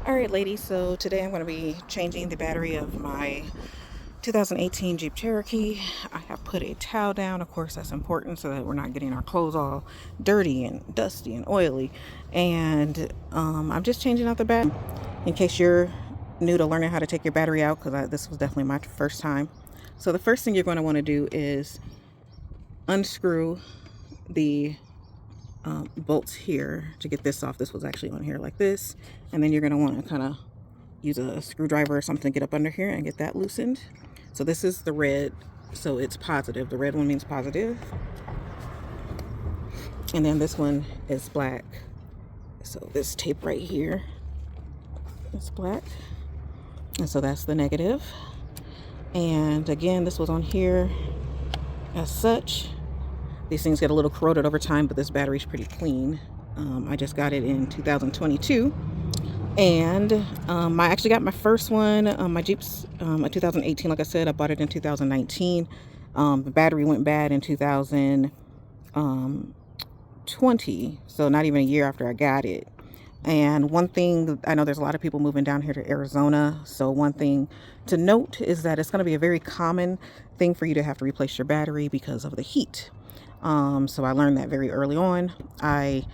Alright ladies, so today I'm going to be changing the battery of my 2018 Jeep Cherokee. I have put a towel down, of course that's important so that we're not getting our clothes all dirty and dusty and oily. And I'm just changing out the battery in case you're new to learning how to take your battery out, because this was definitely my first time. So the first thing you're going to want to do is unscrew the bolts here to get this off. This was actually on here like this, and then you're going to want to kind of use a screwdriver or something to get up under here and get that loosened. So this is the red, so it's positive. The red one means positive. And then this one is black. So this tape right here is black. And so that's the negative. And again, this was on here as such. These things get a little corroded over time, but this battery's pretty clean. I just got it in 2022. And I actually got my first one, my Jeep's a 2018, like I said. I bought it in 2019. The battery went bad in 2020, so not even a year after I got it. And one thing, I know there's a lot of people moving down here to Arizona, so one thing to note is that it's going to be a very common thing for you to have to replace your battery because of the heat. So I learned that very early on. I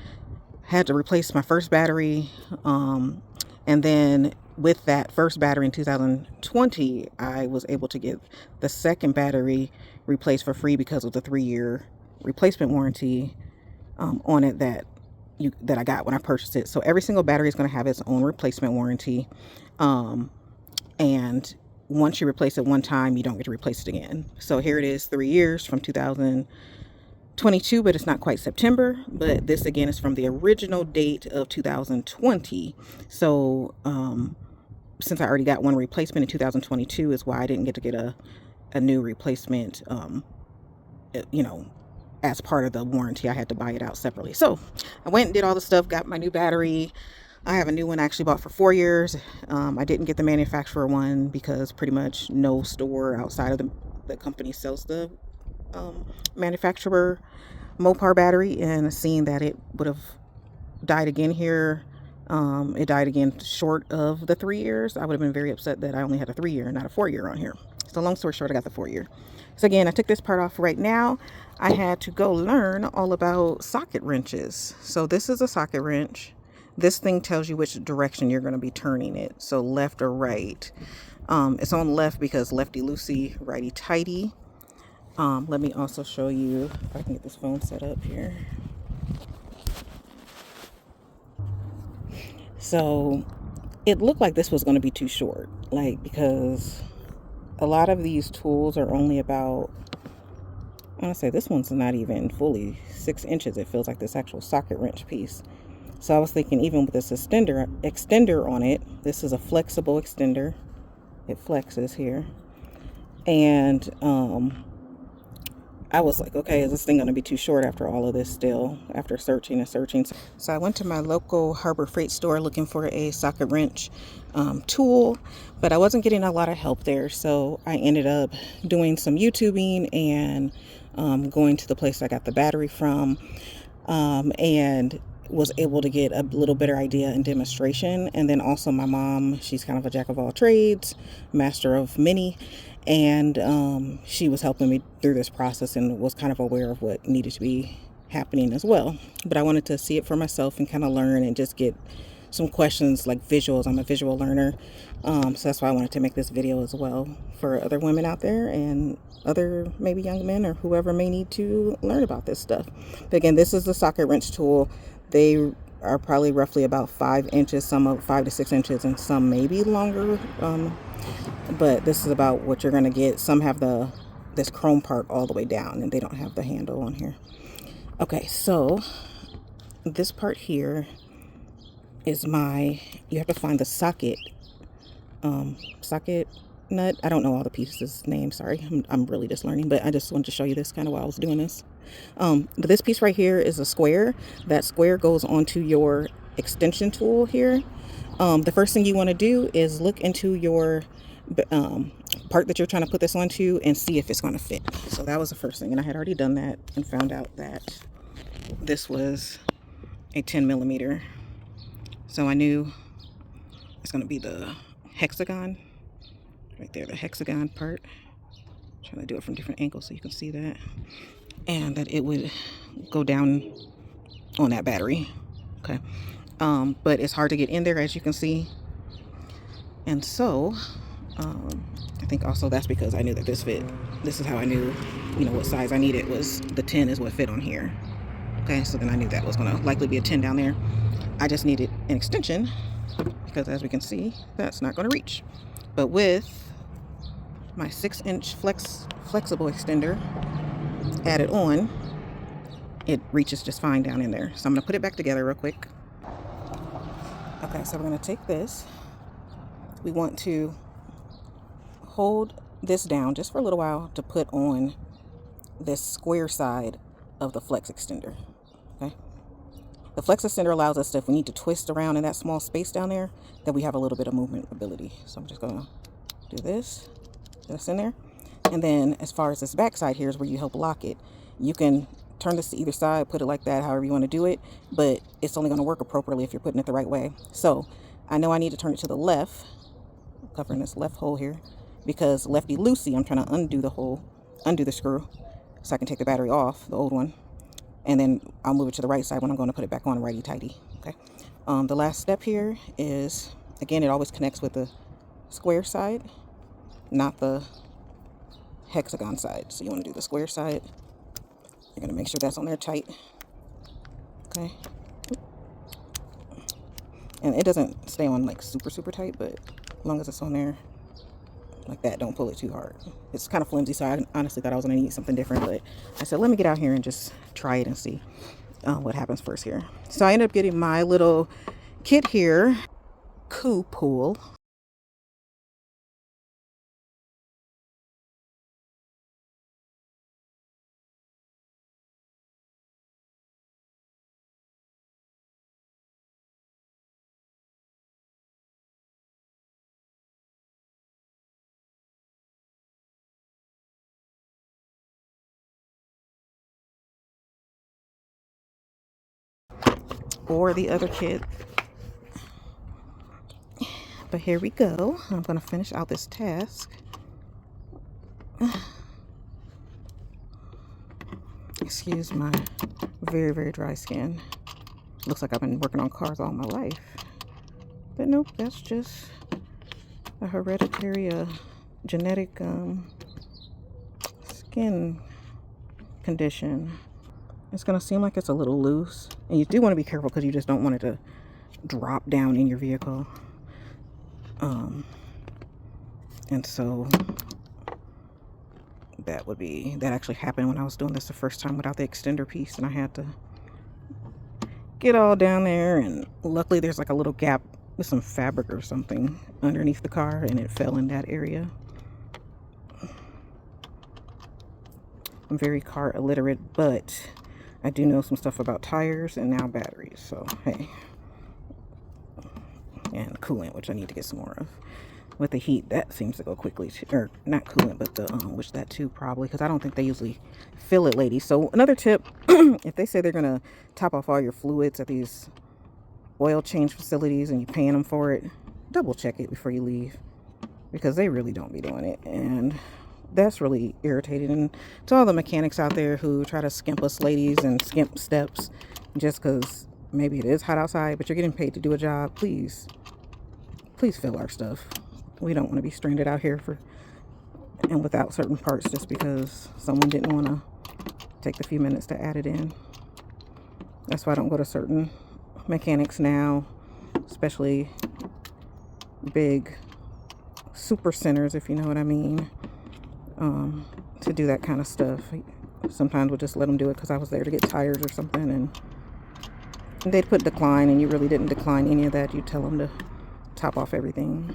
had to replace my first battery, and then with that first battery in 2020, I was able to get the second battery replaced for free because of the 3-year replacement warranty on it that I got when I purchased it. So every single battery is going to have its own replacement warranty, and once you replace it one time, you don't get to replace it again. So here it is, 3 years from 2022, but it's not quite September. But this again is from the original date of 2020. So since I already got one replacement in 2022 is why I didn't get to get a new replacement, as part of the warranty. I had to buy it out separately. So I went and did all the stuff, got my new battery. I have a new one I actually bought for 4 years. I didn't get the manufacturer one because pretty much no store outside of the company sells the manufacturer Mopar battery, and seeing that it would have died again here, it died again short of the 3 years. I would have been very upset that I only had a 3-year and not a 4-year on here. So long story short, I got the 4-year. So again, I took this part off right now. I had to go learn all about socket wrenches. So this is a socket wrench. This thing tells you which direction you're going to be turning it, so left or right. It's on left because lefty loosey, righty tighty. Let me also show you if I can get this phone set up here. So it looked like this was going to be too short, because a lot of these tools are only about, I want to say this one's not even fully 6 inches. It feels like this actual socket wrench piece. So I was thinking, even with this extender on it, this is a flexible extender. It flexes here. And I was like, okay, is this thing going to be too short after all of this still, after searching and searching? So I went to my local Harbor Freight store looking for a socket wrench tool, but I wasn't getting a lot of help there. So I ended up doing some YouTubing and going to the place I got the battery from, and was able to get a little better idea and demonstration. And then also my mom, she's kind of a jack of all trades, master of many. And she was helping me through this process and was kind of aware of what needed to be happening as well. But I wanted to see it for myself and kind of learn and just get some questions like visuals. I'm a visual learner. So that's why I wanted to make this video as well for other women out there and other maybe young men or whoever may need to learn about this stuff. But again, this is the socket wrench tool. They are probably roughly about 5 inches, some of 5 to 6 inches, and some maybe longer. But this is about what you're going to get. Some have this chrome part all the way down, and they don't have the handle on here. Okay, so this part here is you have to find the socket nut. I don't know all the pieces names, sorry. I'm really just learning, but I just wanted to show you this kind of while I was doing this. But this piece right here is a square. That square goes onto your extension tool here. The first thing you want to do is look into your part that you're trying to put this onto and see if it's going to fit. So that was the first thing, and I had already done that and found out that this was a 10 millimeter. So I knew it's that's going to be the hexagon right there, the hexagon part. I'm trying to do it from different angles so you can see that, and that it would go down on that battery. Okay. But it's hard to get in there, as you can see. And so I think also that's because I knew that this fit. This is how I knew, what size I needed, was the 10 is what fit on here. Okay, so then I knew that was going to likely be a 10 down there. I just needed an extension because, as we can see, that's not going to reach. But with my 6-inch flexible extender added on, it reaches just fine down in there. So I'm going to put it back together real quick. Okay, so we're going to take this. We want to hold this down just for a little while to put on this square side of the flex extender. Okay, the flex extender allows us to, if we need to twist around in that small space down there, that we have a little bit of movement ability. So I'm just gonna do this in there, and then as far as this back side here is where you help lock it. You can turn this to either side, put it like that, however you want to do it, but it's only going to work appropriately if you're putting it the right way. So I know I need to turn it to the left, covering this left hole here, because lefty loosey, I'm trying to undo the screw so I can take the battery off, the old one, and then I'll move it to the right side when I'm going to put it back on righty tighty. Okay. The last step here is, again, it always connects with the square side, not the hexagon side. So you want to do the square side. You're going to make sure that's on there tight. Okay. And it doesn't stay on like super tight, but as long as it's on there like that, don't pull it too hard. It's kind of flimsy, so I honestly thought I was going to need something different, but I said, let me get out here and just try it and see what happens first here. So I ended up getting my little kit here, Coup Pool. Or the other kit. But here we go. I'm going to finish out this task. Excuse my very dry skin. Looks like I've been working on cars all my life. But nope, that's just a hereditary genetic skin condition. It's going to seem like it's a little loose. And you do want to be careful because you just don't want it to drop down in your vehicle. And so that actually happened when I was doing this the first time without the extender piece. And I had to get all down there. And luckily there's like a little gap with some fabric or something underneath the car. And it fell in that area. I'm very car illiterate, but I do know some stuff about tires and now batteries, so hey. And coolant, which I need to get some more of. With the heat, that seems to go quickly, or not coolant, but the which that too probably, because I don't think they usually fill it, ladies. So another tip, if they say they're gonna top off all your fluids at these oil change facilities and you're paying them for it, double check it before you leave, because they really don't be doing it. And that's really irritating. And to all the mechanics out there who try to skimp us ladies and skimp steps just because maybe it is hot outside, but you're getting paid to do a job, please fill our stuff. We don't want to be stranded out here and without certain parts just because someone didn't want to take the few minutes to add it in. That's why I don't go to certain mechanics now, especially big super centers, if you know what I mean. To do that kind of stuff. Sometimes we'll just let them do it because I was there to get tires or something, and they'd put decline, and you really didn't decline any of that. You tell them to top off everything,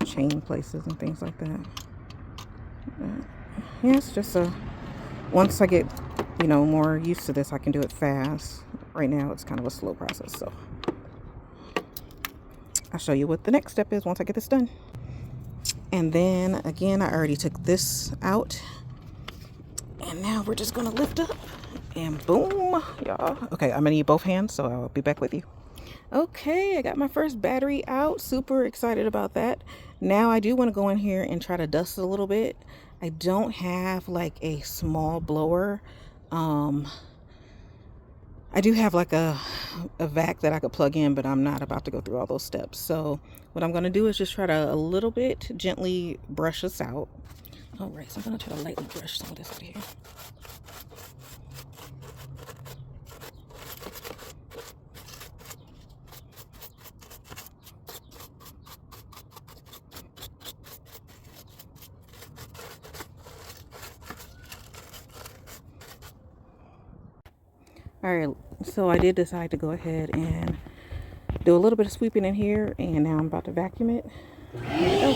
chain places and things like that. Yeah, it's just once I get more used to this, I can do it fast. Right now it's kind of a slow process, so I'll show you what the next step is once I get this done. And then again, I already took this out, and now we're just gonna lift up and boom, y'all. Okay, I'm gonna need both hands, so I'll be back with you. Okay, I got my first battery out. Super excited about that. Now I do want to go in here and try to dust it a little bit. I don't have like a small blower. I do have like a vac that I could plug in, but I'm not about to go through all those steps. So what I'm going to do is just try to a little bit gently brush this out. All right, so I'm going to try to lightly brush some of this out here. All right, so I did decide to go ahead and do a little bit of sweeping in here, and now I'm about to vacuum it. Here we go.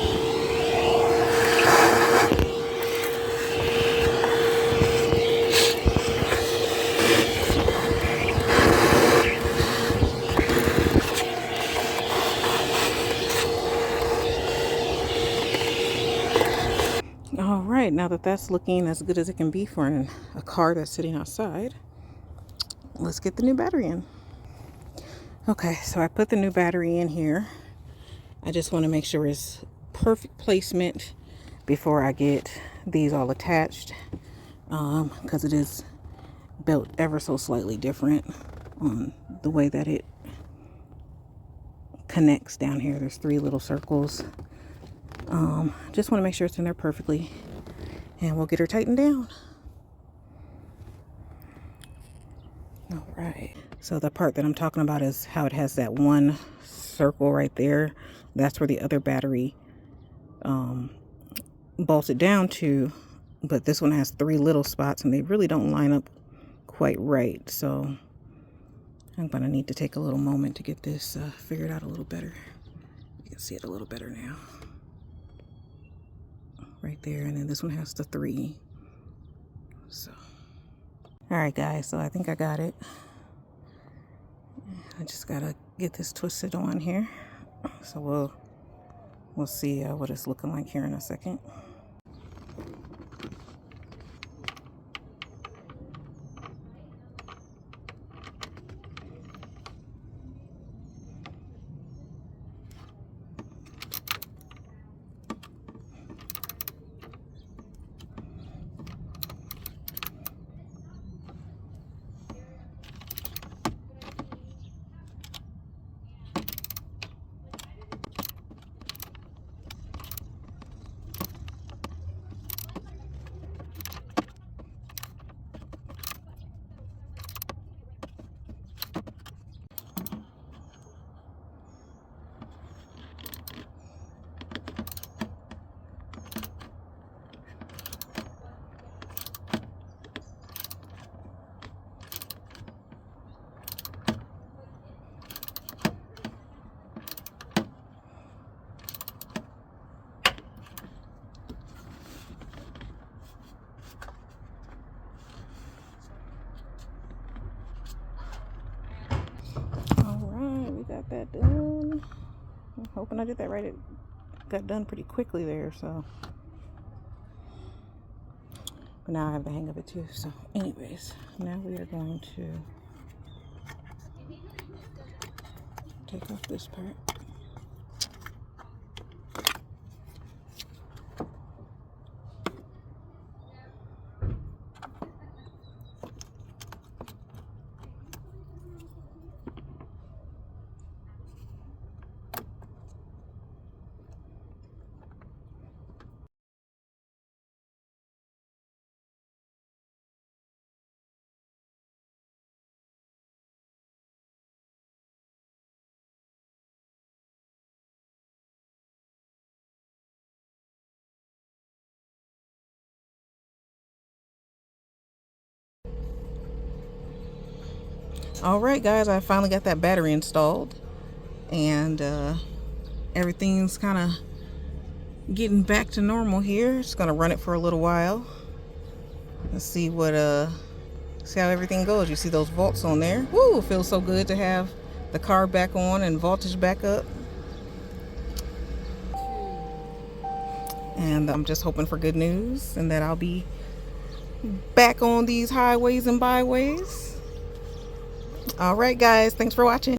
All right, now that that's looking as good as it can be for a car that's sitting outside, let's get the new battery in. Okay, so I put the new battery in here. I just want to make sure it's perfect placement before I get these all attached, because it is built ever so slightly different on the way that it connects down here. There's 3 little circles. Just want to make sure it's in there perfectly, and we'll get her tightened down. All right, so the part that I'm talking about is how it has that one circle right there. That's where the other battery bolted down to, but this one has 3 little spots and they really don't line up quite right. So I'm gonna need to take a little moment to get this figured out a little better. You can see it a little better now. Right there, and then this one has the 3. So, all right guys, so I think I got it. I just gotta get this twisted on here. So we'll see what it's looking like here in a second. Got that done. I'm hoping I did that right. It got done pretty quickly there, so. But now I have the hang of it too. So anyways, now we are going to take off this part. All right, guys, I finally got that battery installed, and everything's kind of getting back to normal here. Just gonna run it for a little while. Let's see see how everything goes. You see those volts on there? Woo! It feels so good to have the car back on and voltage back up. And I'm just hoping for good news and that I'll be back on these highways and byways. All right, guys, thanks for watching.